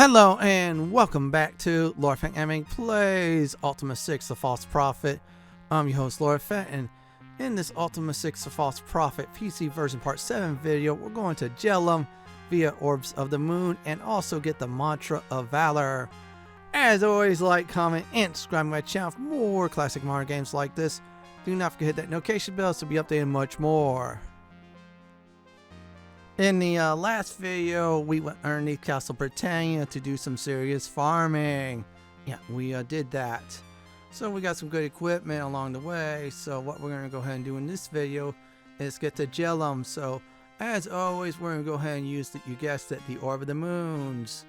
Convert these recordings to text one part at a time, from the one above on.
Hello and welcome back to Lord Fat Gaming Plays Ultima 6 The False Prophet. I'm your host Lord Fat, and in this Ultima 6 The False Prophet PC version part 7 video, we're going to Jhelom via Orbs of the Moon and also get the Mantra of Valor. As always, like, comment, and subscribe to my channel for more classic modern games like this. Do not forget to hit that notification bell to be updated much more. In the last video, we went underneath Castle Britannia to do some serious farming. Yeah, we did that. So we got some good equipment along the way. So what we're going to go ahead and do in this video is get to Jhelom. So as always, we're going to go ahead and use, you guessed it, the Orb of the Moons.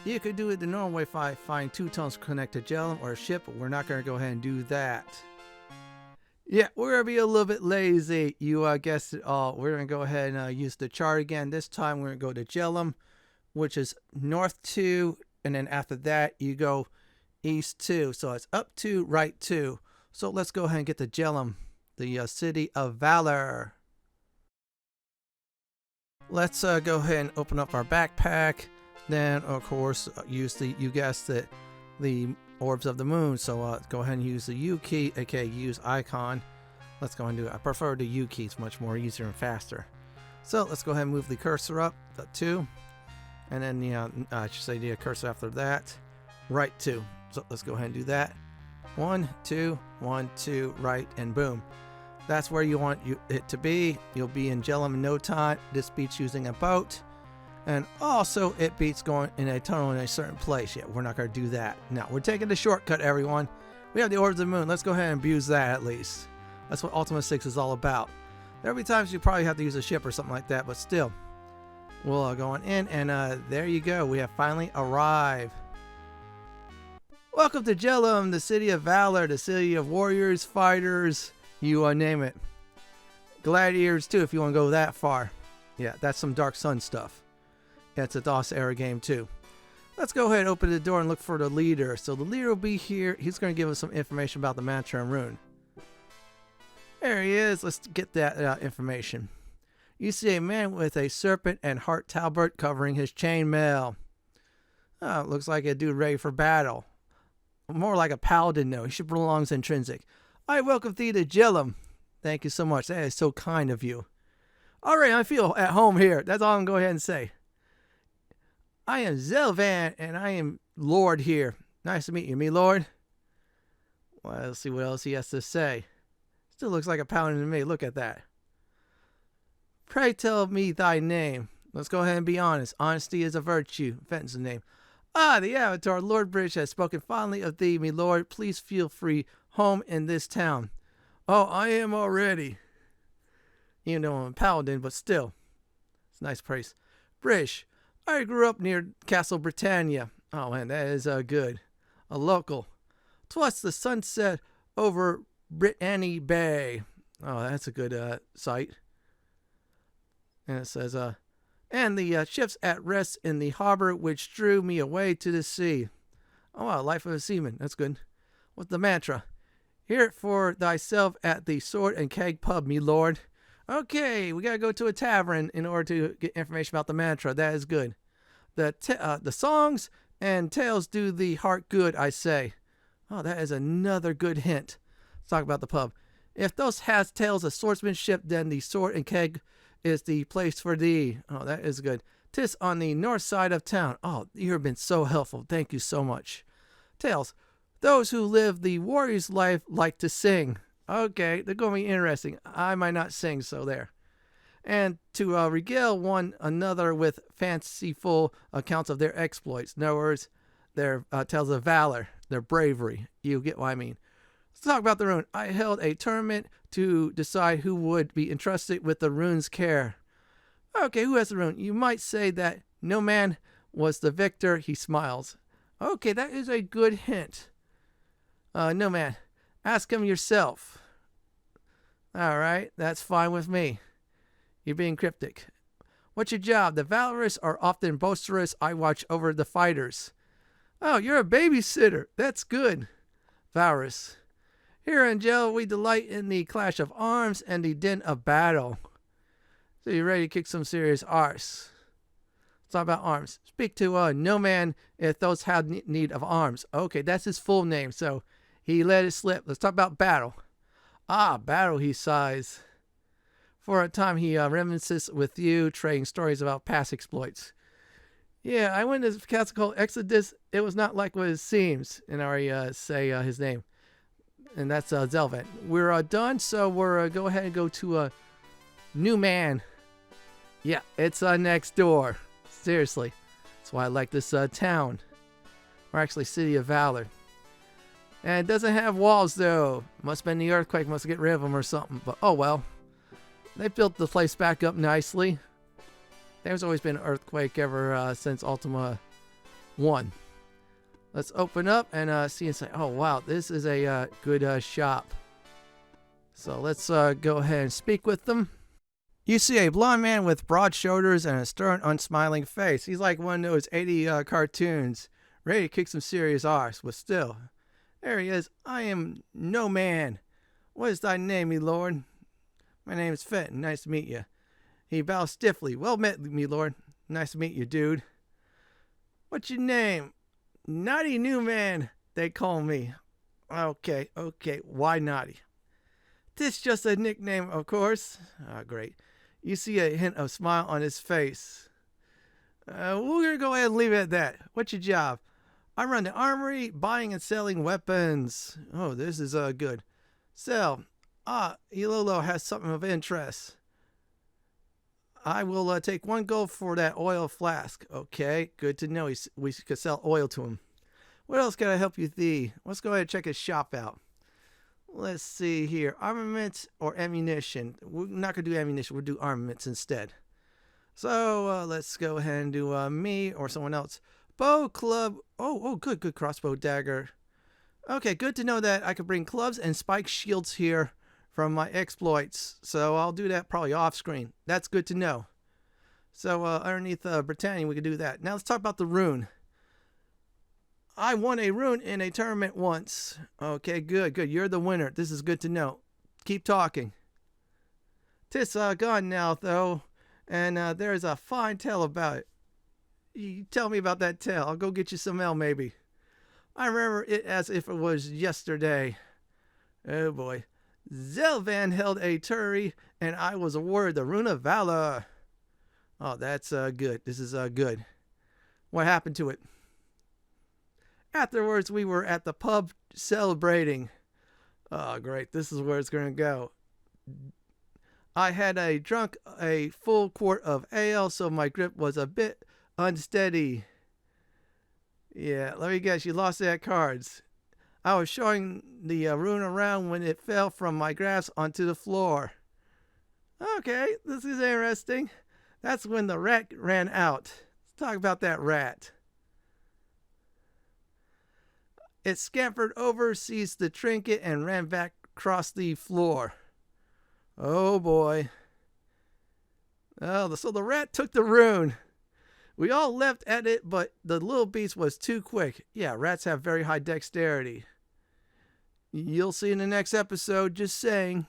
You could do it the normal way if I find 2 tunnels to connect to Jhelom or a ship, but we're not going to go ahead and do that. Yeah, we're going to be a little bit lazy. You guessed it all. We're going to go ahead and use the chart again. This time we're going to go to Jhelom, which is north 2. And then after that, you go east 2. So it's up 2, right 2. So let's go ahead and get to Jhelom, the City of Valor. Let's go ahead and open up our backpack. Then, of course, use the, you guessed it, the Orbs of the Moon. So go ahead and use the U key, aka use icon. Let's go and do it. I prefer the U key. It's much more easier and faster. So let's go ahead and move the cursor up, the 2. And then the, I should say the cursor after that, right 2. So let's go ahead and do that. 1, 2, 1, 2, right, and boom. That's where you want it to be. You'll be in Jhelom in no time. This beats using a boat. And also, it beats going in a tunnel in a certain place. Yeah, we're not going to do that. No, we're taking the shortcut, everyone. We have the Orbs of the Moon. Let's go ahead and abuse that at least. That's what Ultima 6 is all about. There'll be times you probably have to use a ship or something like that, but still. We'll go on in, and there you go. We have finally arrived. Welcome to Jhelom, the City of Valor, the city of warriors, fighters, you name it. Gladiators, too, if you want to go that far. Yeah, that's some Dark Sun stuff. Yeah, it's a DOS era game too. Let's go ahead and open the door and look for the leader. So the leader will be here. He's going to give us some information about the Mantra and Rune. There he is. Let's get that information. You see a man with a serpent and heart talbot covering his chainmail. Oh, looks like a dude ready for battle. More like a paladin though. He should belong as intrinsic. I welcome thee to Jhelom. Thank you so much. That is so kind of you. Alright, I feel at home here. That's all I'm going to go ahead and say. I am Zellivan, and I am Lord here. Nice to meet you, me Lord. Well, let's see what else he has to say. Still looks like a paladin to me. Look at that. Pray tell me thy name. Let's go ahead and be honest. Honesty is a virtue. Fenton's name. Ah, the Avatar, Lord British, has spoken fondly of thee, me Lord. Please feel free home in this town. Oh, I am already. Even though I'm a paladin, but still. It's a nice praise. British. I grew up near Castle Britannia. Oh man, that is good. A local. 'Twas the sunset over Brittany Bay. Oh, that's a good sight. And it says, and the ships at rest in the harbor which drew me away to the sea. Oh wow, life of a seaman. That's good. What's the mantra? Hear it for thyself at the Sword and Keg pub, me lord. Okay, we gotta go to a tavern in order to get information about the mantra. That is good. The songs and tales do the heart good, I say. Oh, that is another good hint. Let's talk about the pub. If those has tales of swordsmanship, then the Sword and Keg is the place for thee. Oh, that is good. 'Tis on the north side of town. Oh, you have been so helpful. Thank you so much. Tales. Those who live the warrior's life like to sing. Okay, they're going to be interesting. I might not sing, so there. And to regale one another with fanciful accounts of their exploits. In other words, their tales of valor, their bravery. You get what I mean. Let's talk about the rune. I held a tournament to decide who would be entrusted with the rune's care. Okay, who has the rune? You might say that Nomaan was the victor. He smiles. Okay, that is a good hint. Nomaan. Ask him yourself. Alright, that's fine with me. You're being cryptic. What's your job? The valorous are often boisterous. I watch over the fighters. Oh, you're a babysitter. That's good. Valorous. Here in jail, we delight in the clash of arms and the din of battle. So you're ready to kick some serious arse. Let's talk about arms. Speak to Nomaan if those have need of arms. Okay, that's his full name, so he let it slip. Let's talk about battle. Ah, battle, he sighs. For a time, he reminisces with you, trading stories about past exploits. Yeah, I went to this castle called Exodus. It was not like what it seems. And I already say his name. And that's Zellivan. We're done, so we're go ahead and go to Nomaan. Yeah, it's next door. Seriously. That's why I like this town. Or actually, City of Valor. And it doesn't have walls, though. Must have been the earthquake. Must get rid of them or something. But, oh well. They built the place back up nicely. There's always been an earthquake ever since Ultima 1. Let's open up and see and say, oh, wow, this is a good shop. So let's go ahead and speak with them. You see a blonde man with broad shoulders and a stern, unsmiling face. He's like one of those 80 cartoons, ready to kick some serious arse, but still. There he is. I am Nomaan. What is thy name, me lord? My name is Fenton. Nice to meet you. He bows stiffly. Well met, me lord. Nice to meet you, dude. What's your name? Naughty Nomaan, they call me. Okay. Why naughty? This just a nickname, of course. Ah, great. You see a hint of smile on his face. We're going to go ahead and leave it at that. What's your job? I run the armory, buying and selling weapons. Oh, this is good. Sell. Ilolo has something of interest. I will take 1 gold for that oil flask. Okay, good to know. We could sell oil to him. What else can I help you thee? Let's go ahead and check his shop out. Let's see here. Armaments or ammunition? We're not going to do ammunition. We'll do armaments instead. So let's go ahead and do me or someone else. Bow, club. Oh, good crossbow, dagger. Okay, good to know that I could bring clubs and spike shields here from my exploits. So I'll do that probably off screen. That's good to know. So underneath Britannia, we can do that. Now let's talk about the rune. I won a rune in a tournament once. Okay, good. You're the winner. This is good to know. Keep talking. Tis gone now, though, and there's a fine tale about it. You tell me about that tale. I'll go get you some ale, maybe. I remember it as if it was yesterday. Oh, boy. Zellivan held a tourney, and I was awarded the Rune of Valor. Oh, that's good. This is good. What happened to it? Afterwards, we were at the pub celebrating. Oh, great. This is where it's going to go. I had drunk a full quart of ale, so my grip was a bit unsteady. Yeah, let me guess. You lost that cards. I was showing the rune around when it fell from my grasp onto the floor. Okay, this is interesting. That's when the rat ran out. Let's talk about that rat. It scampered over, seized the trinket, and ran back across the floor. Oh boy. Oh, so the rat took the rune. We all leapt at it, but the little beast was too quick. Yeah, rats have very high dexterity. You'll see in the next episode, just saying.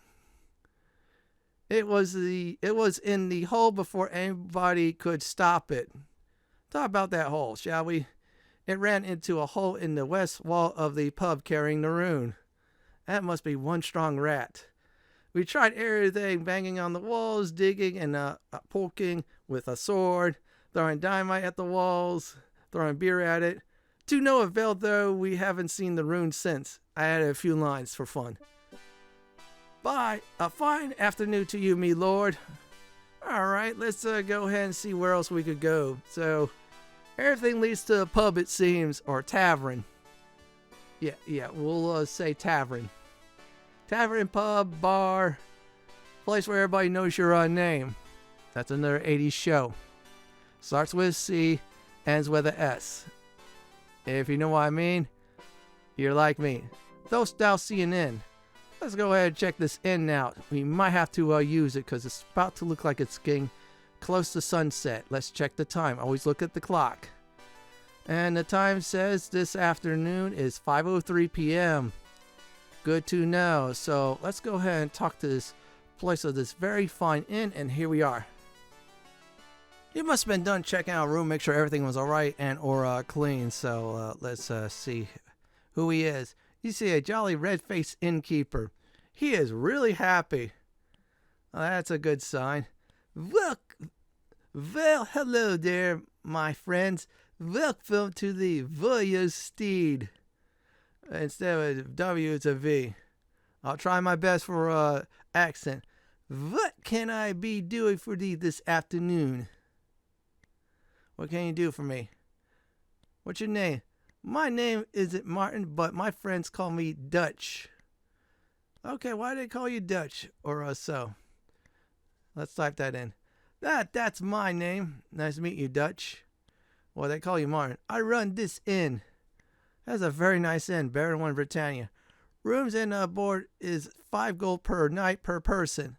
It was in the hole before anybody could stop it. Talk about that hole, shall we? It ran into a hole in the west wall of the pub carrying the rune. That must be one strong rat. We tried everything, banging on the walls, digging and poking with a sword, throwing dynamite at the walls, throwing beer at it. To no avail, though. We haven't seen the rune since. I added a few lines for fun. Bye. A fine afternoon to you, me lord. Alright, let's go ahead and see where else we could go. So, everything leads to a pub, it seems, or tavern. Yeah, we'll say tavern. Tavern, pub, bar, place where everybody knows your name. That's another 80s show. Starts with a C, ends with a S. If you know what I mean, you're like me. Dost thou see an inn? Let's go ahead and check this inn out. We might have to use it because it's about to look like it's getting close to sunset. Let's check the time. Always look at the clock. And the time says this afternoon is 5:03 p.m. Good to know. So let's go ahead and talk to this place of this very fine inn, and here we are. You must have been done checking out a room, make sure everything was alright and or clean. So let's see who he is. You see a jolly red-faced innkeeper. He is really happy. Oh, that's a good sign. Well, hello there, my friends. Welcome to the Voyage Steed. Instead of a W, it's a V. I'll try my best for accent. What can I be doing for thee this afternoon? What can you do for me? What's your name? My name isn't Martin, but my friends call me Dutch. Okay, why do they call you Dutch or so? Let's type that in. That's my name. Nice to meet you, Dutch. Well, they call you Martin. I run this inn. That's a very nice inn, better than one in Britannia. Rooms and board is 5 gold per night per person.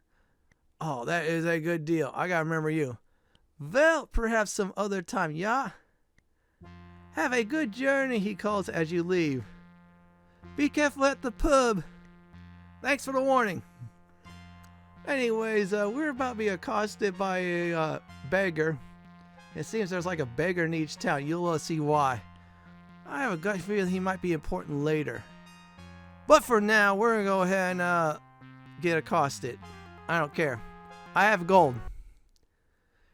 Oh, that is a good deal. I gotta remember you. Well, perhaps some other time, yeah? Have a good journey, he calls as you leave. Be careful at the pub. Thanks for the warning. Anyways, we're about to be accosted by a beggar. It seems there's like a beggar in each town. You'll see why. I have a gut feeling he might be important later. But for now, we're going to go ahead and get accosted. I don't care. I have gold.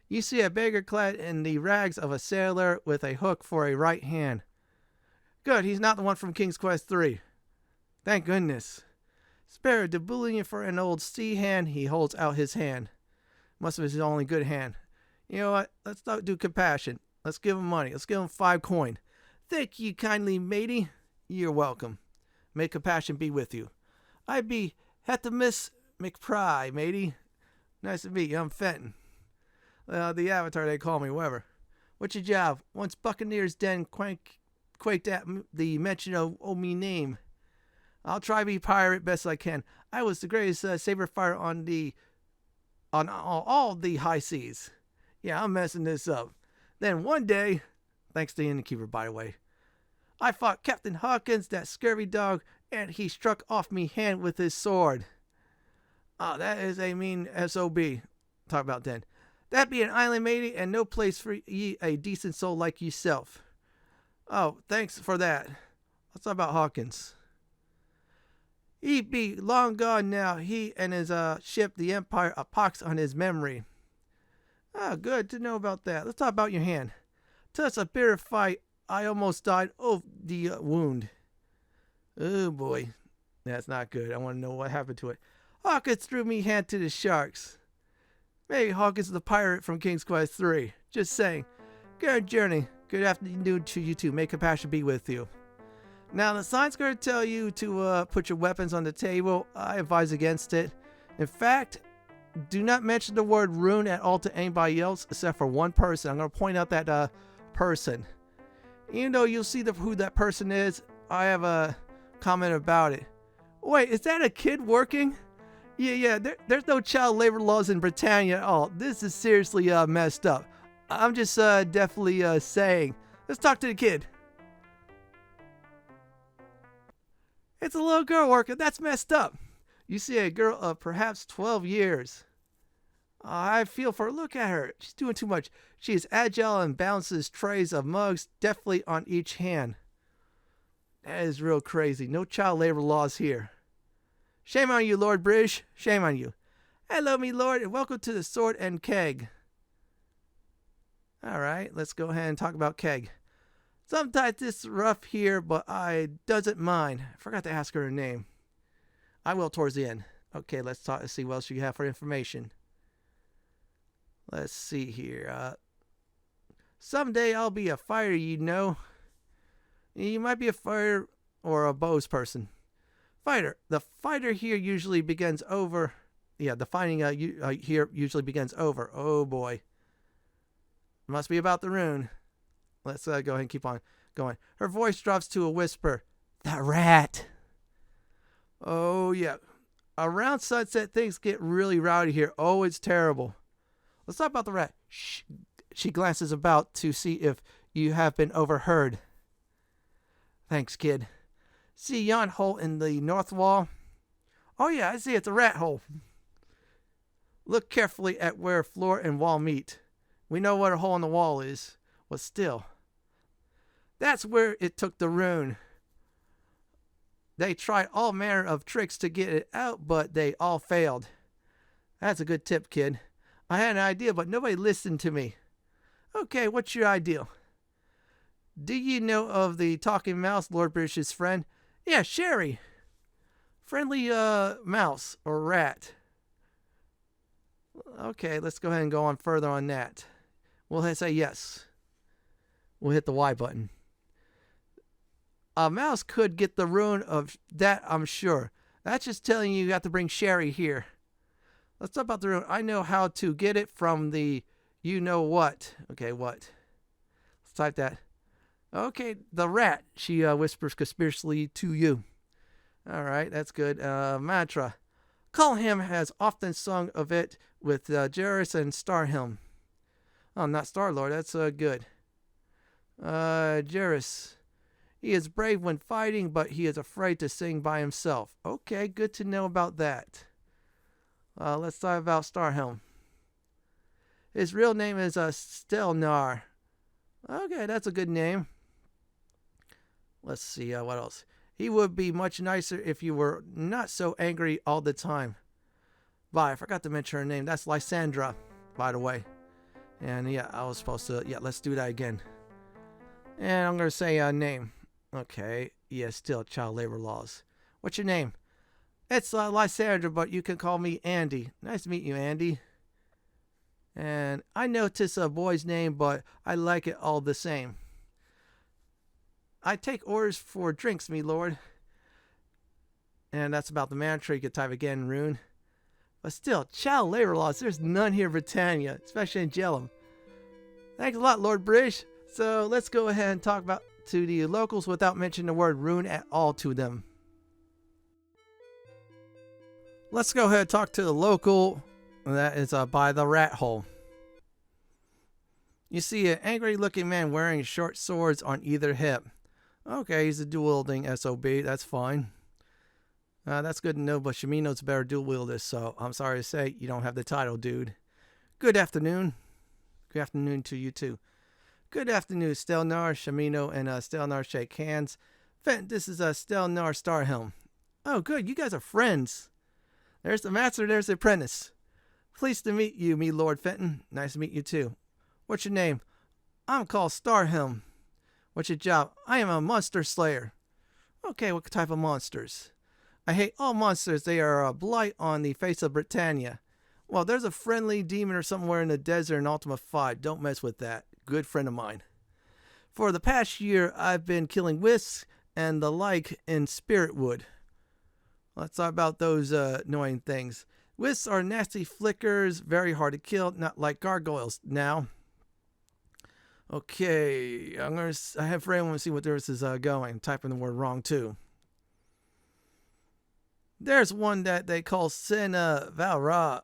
You see a beggar clad in the rags of a sailor with a hook for a right hand. Good, he's not the one from King's Quest 3. Thank goodness. Spare the bullying for an old sea hand. He holds out his hand. Must have been his only good hand. You know what? Let's not do compassion. Let's give him money. Let's give him 5 coin. Thank you kindly, matey. You're welcome. May compassion be with you. I be Heftimus McPry, matey. Nice to meet you. I'm Fenton. The avatar they call me, whatever. What's your job? Once Buccaneer's Den quaked at the mention of me name. I'll try to be pirate best I can. I was the greatest saber fighter on all the high seas. Yeah, I'm messing this up. Then one day, thanks to the innkeeper, by the way, I fought Captain Hawkins, that scurvy dog, and he struck off me hand with his sword. Oh, that is a mean SOB. Talk about then. That be an island, matey, and no place for ye a decent soul like yourself. Oh, thanks for that. Let's talk about Hawkins. He be long gone now. He and his ship, the Empire, a pox on his memory. Ah, good to know about that. Let's talk about your hand. Tuss a bitter fight. I almost died of the wound. Oh boy, that's not good. I want to know what happened to it. Hawkins threw me hand to the sharks. Maybe Hawkins is the pirate from King's Quest 3. Just saying. Good journey. Good afternoon to you too. May compassion be with you. Now, the sign's going to tell you to put your weapons on the table. I advise against it. In fact, do not mention the word rune at all to anybody else except for one person. I'm going to point out that person. Even though you'll see who that person is, I have a comment about it. Wait, is that a kid working? Yeah, there's no child labor laws in Britannia at all. This is seriously messed up. I'm just definitely saying. Let's talk to the kid. It's a little girl working. That's messed up. You see a girl of perhaps 12 years. I feel for her. Look at her. She's doing too much. She is agile and balances trays of mugs deftly on each hand. That is real crazy. No child labor laws here. Shame on you, Lord British. Shame on you. Hello, me lord, and welcome to the Sword and Keg. Alright, let's go ahead and talk about Keg. Sometimes it's rough here, but I doesn't mind. I forgot to ask her name. I will towards the end. Okay, let's talk and see what else you have for information. Let's see here. Someday I'll be a fighter, you know. You might be a fighter or a bows person. Fighter. The fighter here usually begins over. Yeah, the fighting here usually begins over. Oh boy. Must be about the rune. Let's go ahead and keep on going. Her voice drops to a whisper. The rat. Oh yeah. Around sunset, things get really rowdy here. Oh, it's terrible. Let's talk about the rat. Shh. She glances about to see if you have been overheard. Thanks, kid. See yon hole in the north wall? Oh yeah, I see it's a rat hole. Look carefully at where floor and wall meet. We know what a hole in the wall is. But still. That's where it took the rune. They tried all manner of tricks to get it out, but they all failed. That's a good tip, kid. I had an idea, but nobody listened to me. Okay, what's your idea? Do you know of the talking mouse, Lord British's friend? Yeah, Sherry. Friendly mouse or rat. Okay, let's go ahead and go on further on that. We'll say yes. We'll hit the Y button. A mouse could get the rune of that, I'm sure. That's just telling you got to bring Sherry here. Let's talk about the rune. I know how to get it from the you know what. Okay, what? Let's type that. Okay, the rat, she whispers conspiracially to you. All right, that's good. Mantra. Culham has often sung of it with Jairus and Starhelm. Oh, not Star-Lord, that's good. Jairus. He is brave when fighting, but he is afraid to sing by himself. Okay, good to know about that. Let's talk about Starhelm. His real name is Stelnar. Okay, that's a good name. Let's see, what else? He would be much nicer if you were not so angry all the time. Bye, I forgot to mention her name. That's Lyssandra, by the way. And yeah, I was supposed to, yeah, let's do that again. And I'm going to say name. Okay, yeah, still child labor laws. What's your name? It's Lyssandra, but you can call me Andy. Nice to meet you, Andy. And I know 'tis a boy's name, but I like it all the same. I take orders for drinks, me lord. And that's about the mantra. You could type again, rune. But still, child labor laws, there's none here in Britannia, especially in Jhelom. Thanks a lot, Lord British. So let's go ahead and talk about to the locals without mentioning the word rune at all to them. Let's go ahead and talk to the local. That is by the rat hole. You see an angry looking man wearing short swords on either hip. Okay, he's a dual-wielding SOB. That's fine. That's good to know, but Shamino's a better dual-wielder, so I'm sorry to say you don't have the title, dude. Good afternoon. Good afternoon to you, too. Good afternoon, Stelnar. Shamino and Stelnar shake hands. Fenton, this is Stelnar Starhelm. Oh, good. You guys are friends. There's the master, there's the apprentice. Pleased to meet you, me Lord Fenton. Nice to meet you, too. What's your name? I'm called Starhelm. What's your job? I am a monster slayer. Okay, what type of monsters? I hate all monsters. They are a blight on the face of Britannia. Well, there's a friendly demon or somewhere in the desert in Ultima 5. Don't mess with that. Good friend of mine. For the past year, I've been killing wisps and the like in Spiritwood. Let's talk about those annoying things. Wisps are nasty flickers, very hard to kill, not like gargoyles. Now, okay, I have for anyone to see what this is going. I'm typing the word wrong too. There's one that they call City of Valor.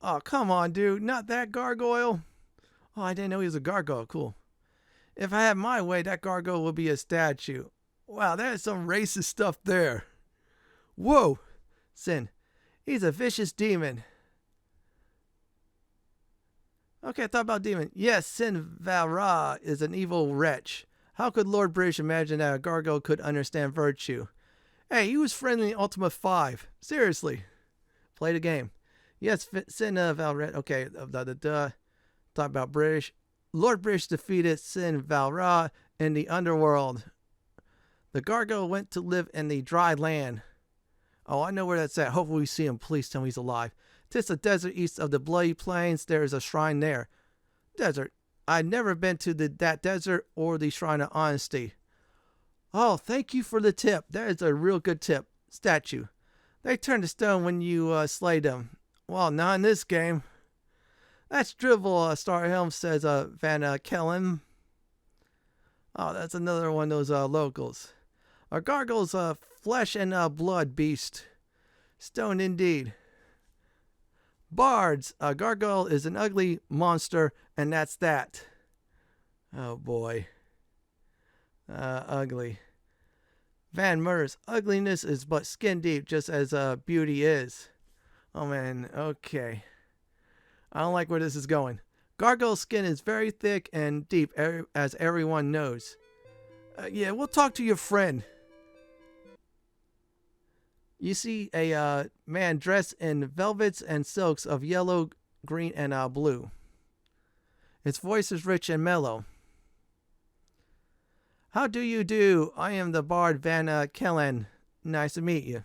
Oh, come on, dude, not that gargoyle. Oh, I didn't know he was a gargoyle. Cool. If I had my way, that gargoyle would be a statue. Wow, there's some racist stuff there. Whoa, Sin. He's a vicious demon. Okay, I thought about demon. Yes, Sin Valra is an evil wretch. How could Lord British imagine that a gargoyle could understand virtue? Hey, he was friendly in Ultima 5. Seriously. Play the game. Yes, Sin Valra. Okay, talk about British. Lord British defeated Sin Valra in the underworld. The gargoyle went to live in the dry land. Oh, I know where that's at. Hopefully we see him. Please tell me he's alive. 'Tis a desert east of the Bloody Plains. There is a shrine there. Desert. I've never been to that desert or the Shrine of Honesty. Oh, thank you for the tip. That is a real good tip. Statue. They turn to stone when you slay them. Well, not in this game. That's drivel, Starhelm, says Van Kellen. Oh, that's another one of those locals. A gargoyle's flesh and blood beast. Stone indeed. Bards. A gargoyle is an ugly monster, and that's that. Oh boy. Ugly. Van murders. Ugliness is but skin deep, just as beauty is. Oh man, okay. I don't like where this is going. Gargoyle skin is very thick and deep, as everyone knows. Yeah, we'll talk to your friend. You see a man dressed in velvets and silks of yellow, green, and blue. His voice is rich and mellow. How do you do? I am the bard Van Kellen. Nice to meet you.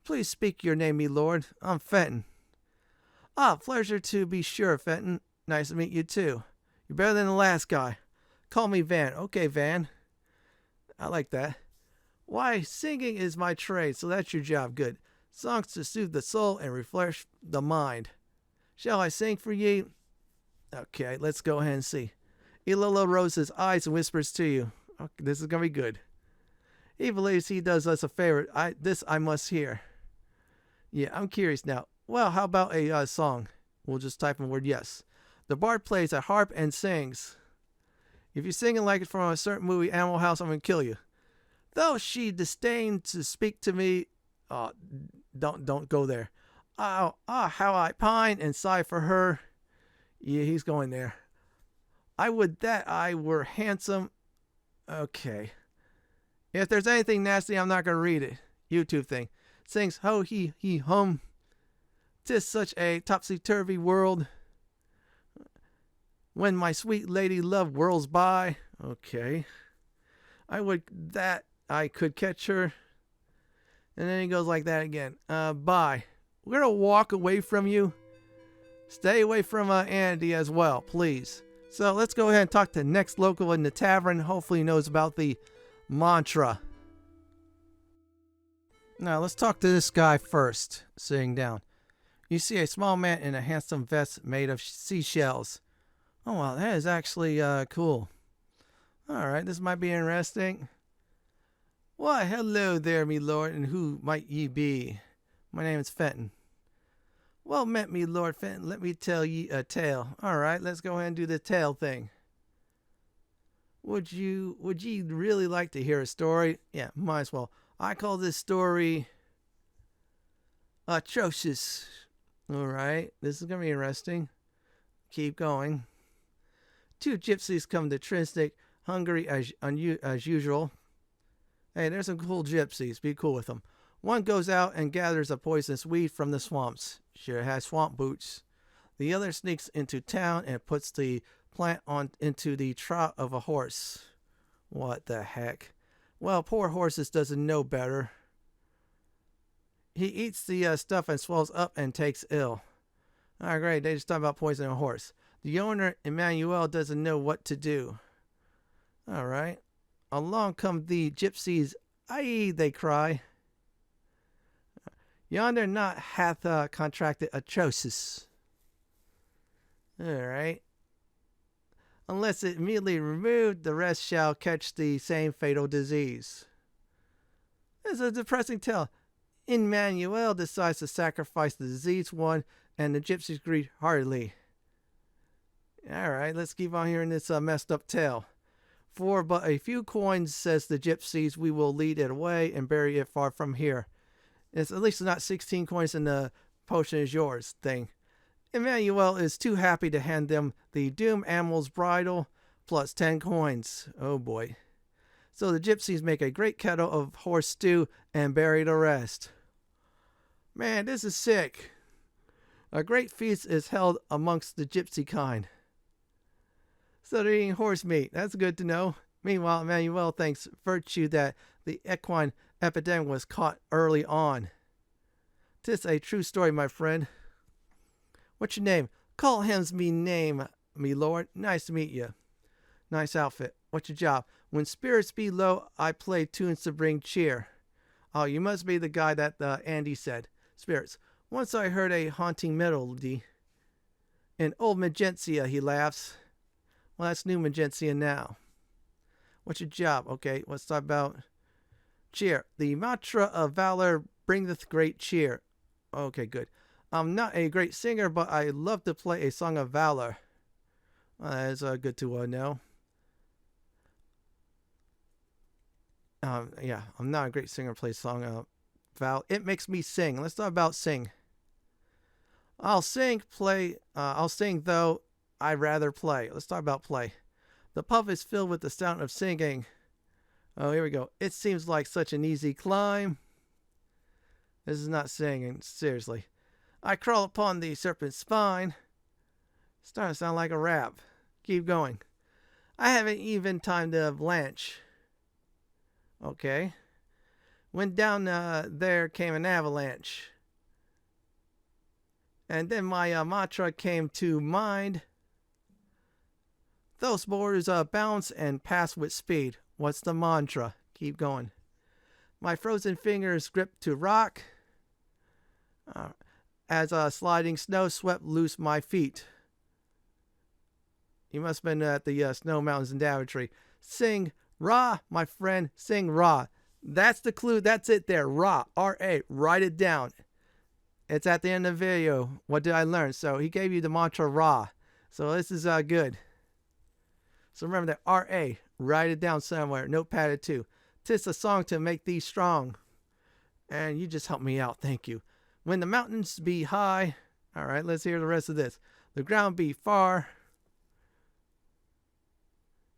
Please speak your name, me lord. I'm Fenton. Ah, pleasure to be sure, Fenton. Nice to meet you too. You're better than the last guy. Call me Van. Okay, Van. I like that. Why, singing is my trade, so that's your job. Good. Songs to soothe the soul and refresh the mind. Shall I sing for ye? Okay, let's go ahead and see. Ilolo rolls his eyes and whispers to you. Okay, this is going to be good. He believes he does us a favor. This I must hear. Yeah, I'm curious now. Well, how about a song? We'll just type in the word yes. The bard plays a harp and sings. If you're singing like it's from a certain movie, Animal House, I'm going to kill you. Though she disdained to speak to me, don't go there. How I pine and sigh for her. Yeah, he's going there. I would that I were handsome. Okay. If there's anything nasty, I'm not going to read it. YouTube thing. Sings ho he hum. 'Tis such a topsy-turvy world. When my sweet lady love whirls by. Okay. I would that I could catch her. And then he goes like that again. Bye. We're going to walk away from you. Stay away from Andy as well, please. So let's go ahead and talk to the next local in the tavern. Hopefully he knows about the mantra. Now let's talk to this guy first, sitting down. You see a small man in a handsome vest made of seashells. Oh wow, that is actually cool. Alright, this might be interesting. Why, hello there, me lord, and who might ye be? My name is Fenton. Well met, me lord Fenton. Let me tell ye a tale. Alright, let's go ahead and do the tale thing. Would ye really like to hear a story? Yeah, might as well. I call this story atrocious. Alright, this is going to be interesting. Keep going. Two gypsies come to Trinstick, hungry as usual. Hey, there's some cool gypsies. Be cool with them. One goes out and gathers a poisonous weed from the swamps. Sure has swamp boots. The other sneaks into town and puts the plant into the trot of a horse. What the heck? Well, poor horses doesn't know better. He eats the stuff and swells up and takes ill. Alright, great. They just talk about poisoning a horse. The owner, Emmanuel, doesn't know what to do. Alright. Along come the gypsies. Aye, they cry. Yonder knot hath contracted atrocious. Alright. Unless it immediately removed, the rest shall catch the same fatal disease. It's a depressing tale. Emmanuel decides to sacrifice the diseased one, and the gypsies greet heartily. Alright, let's keep on hearing this messed up tale. For but a few coins, says the gypsies, we will lead it away and bury it far from here. It's at least not 16 coins and the potion is yours thing. Emmanuel is too happy to hand them the doomed animal's bridle plus 10 coins. Oh boy. So the gypsies make a great kettle of horse stew and bury the rest. Man, this is sick. A great feast is held amongst the gypsy kind. So they're eating horse meat. That's good to know. Meanwhile, Emmanuel thanks virtue that the equine epidemic was caught early on. 'Tis a true story, my friend. What's your name? Culham's me name, me lord. Nice to meet you. Nice outfit. What's your job? When spirits be low, I play tunes to bring cheer. Oh, you must be the guy that Andy said. Spirits. Once I heard a haunting melody. In old Magentia, he laughs. Well, that's new Magentia now. What's your job? Okay, let's talk about cheer. The Mantra of Valor bringeth great cheer. Okay, good. I'm not a great singer, but I love to play a song of valor. Well, that is good to know. Yeah, I'm not a great singer. Play a song of Val. It makes me sing. Let's talk about sing. I'll sing, though I'd rather play. Let's talk about play. The pub is filled with the sound of singing. Oh, here we go. It seems like such an easy climb. This is not singing, seriously. I crawl upon the serpent's spine. Starting to sound like a rap. Keep going. I haven't even time to blanch. Okay. When down there came an avalanche. And then my mantra came to mind. Those borders bounce and pass with speed. What's the mantra? Keep going. My frozen fingers grip to rock. As sliding snow swept loose my feet. You must have been at the snow mountains in Daventry. Sing Ra, my friend. Sing Ra. That's the clue. That's it there. Ra. R-A. Write it down. It's at the end of the video. What did I learn? So he gave you the mantra Ra. So this is good. So remember that R-A. Write it down somewhere. Notepad it too. 'Tis a song to make thee strong. And you just helped me out. Thank you. When the mountains be high. All right, let's hear the rest of this. The ground be far.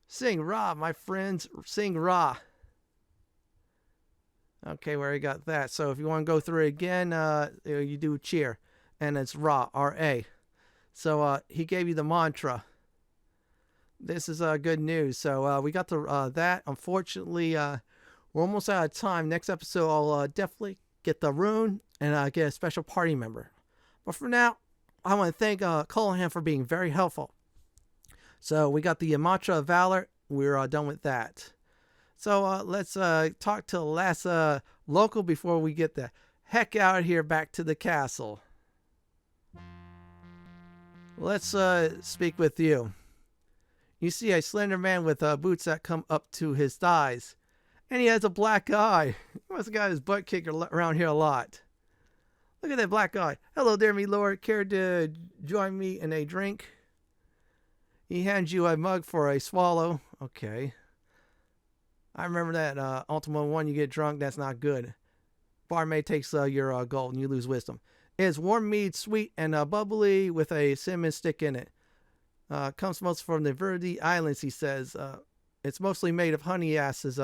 Sing Ra, my friends. Sing Ra. Okay, where you got that. So if you want to go through it again, you do cheer. And it's Ra, R-A. So he gave you the mantra. This is good news. So we got that. Unfortunately, we're almost out of time. Next episode, I'll definitely get the rune and get a special party member. But for now, I want to thank Culham for being very helpful. So we got the Mantra of Valor. We're done with that. So let's talk to the last local before we get the heck out of here back to the castle. Let's speak with you. You see a slender man with boots that come up to his thighs. And he has a black eye. He must have got his butt kicked around here a lot. Look at that black eye. Hello there, me lord. Care to join me in a drink? He hands you a mug for a swallow. Okay. I remember that Ultima 1, you get drunk, that's not good. Barmaid takes your gold and you lose wisdom. It's warm mead, sweet and bubbly with a cinnamon stick in it. Comes most from the Verde Islands, he says. It's mostly made of honey, asks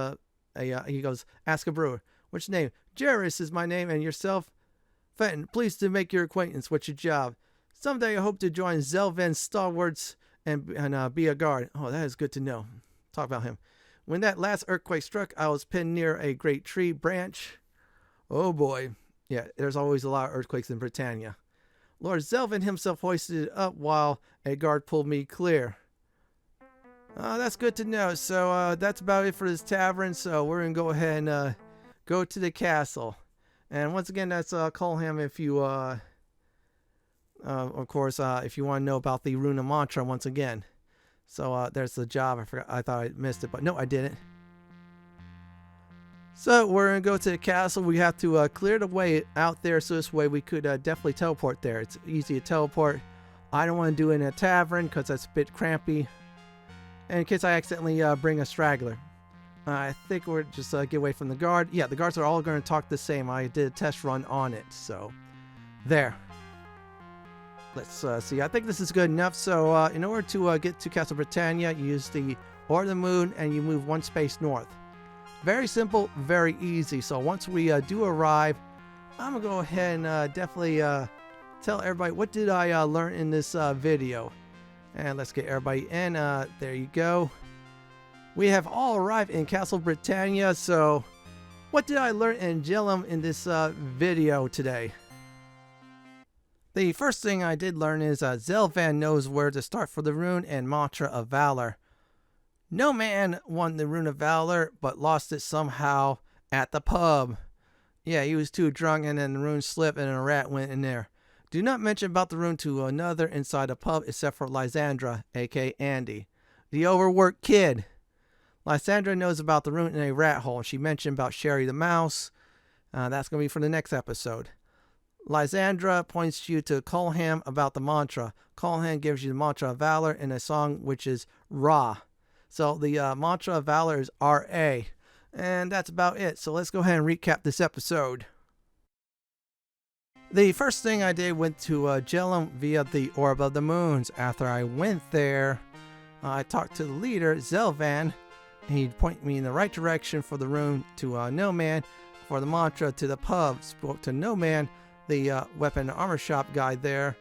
he goes, ask a brewer. What's your name? Jairus is my name, and yourself? Fenton, pleased to make your acquaintance. What's your job? Someday I hope to join Zellivan's stalwarts and be a guard. Oh, that is good to know. Talk about him. When that last earthquake struck, I was pinned near a great tree branch. Oh boy. Yeah, there's always a lot of earthquakes in Britannia. Lord Zellivan himself hoisted it up while a guard pulled me clear. That's good to know. So that's about it for this tavern. So we're going to go ahead and go to the castle. And once again, that's Culham if you, of course, if you want to know about the Rune of Mantra once again. So there's the job. I forgot. I thought I missed it, but no, I didn't. So we're going to go to the castle. We have to clear the way out there, so this way we could definitely teleport there. It's easy to teleport. I don't want to do it in a tavern because that's a bit crampy. And in case I accidentally bring a straggler. I think we're just get away from the guard. Yeah, the guards are all going to talk the same. I did a test run on it, so there. Let's see. I think this is good enough. So in order to get to Castle Britannia, you use the Order of the Moon and you move one space north. Very simple, very easy. So once we do arrive, I'm going to go ahead and definitely tell everybody what did I learn in this video. And let's get everybody in. There you go. We have all arrived in Castle Britannia. So what did I learn in Jhelom in this video today? The first thing I did learn is Zellivan knows where to start for the rune and Mantra of Valor. Nomaan won the Rune of Valor, but lost it somehow at the pub. Yeah, he was too drunk and then the rune slipped and a rat went in there. Do not mention about the rune to another inside a pub except for Lyssandra, aka Andy, the overworked kid. Lyssandra knows about the rune in a rat hole. She mentioned about Sherry the mouse. That's going to be for the next episode. Lyssandra points you to Culham about the mantra. Culham gives you the Mantra of Valor in a song which is Ra. So the Mantra of Valor is R-A. And that's about it. So let's go ahead and recap this episode. The first thing I did went to Jhelom via the Orb of the Moons. After I went there, I talked to the leader, Zellivan. He'd point me in the right direction for the rune to Nomaan, for the mantra to the pub. Spoke to Nomaan, the weapon and armor shop guy there,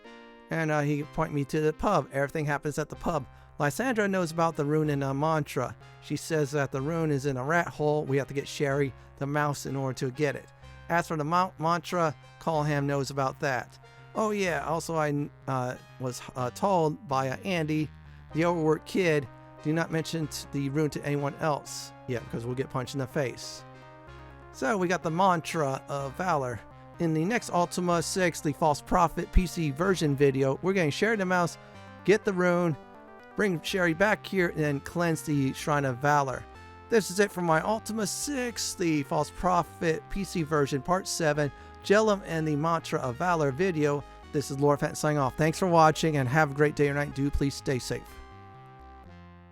and he point me to the pub. Everything happens at the pub. Lyssandra knows about the rune and mantra. She says that the rune is in a rat hole. We have to get Sherry, the mouse, in order to get it. As for the mantra, Culham knows about that. Oh yeah, also I was told by Andy, the overworked kid, do not mention the rune to anyone else. Yeah, because we'll get punched in the face. So we got the Mantra of Valor. In the next Ultima 6, the False Prophet PC version video, we're going to share the mouse, get the rune, bring Sherry back here, and then cleanse the Shrine of Valor. This is it for my Ultima 6, the False Prophet PC version Part 7, Jhelom and the Mantra of Valor video. This is Lord Fenton signing off. Thanks for watching and have a great day or night. Do please stay safe.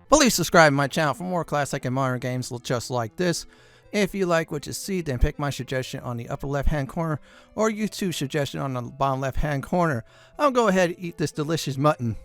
Please subscribe to my channel for more classic and modern games just like this. If you like what you see, then pick my suggestion on the upper left hand corner or YouTube suggestion on the bottom left hand corner. I'll go ahead and eat this delicious mutton.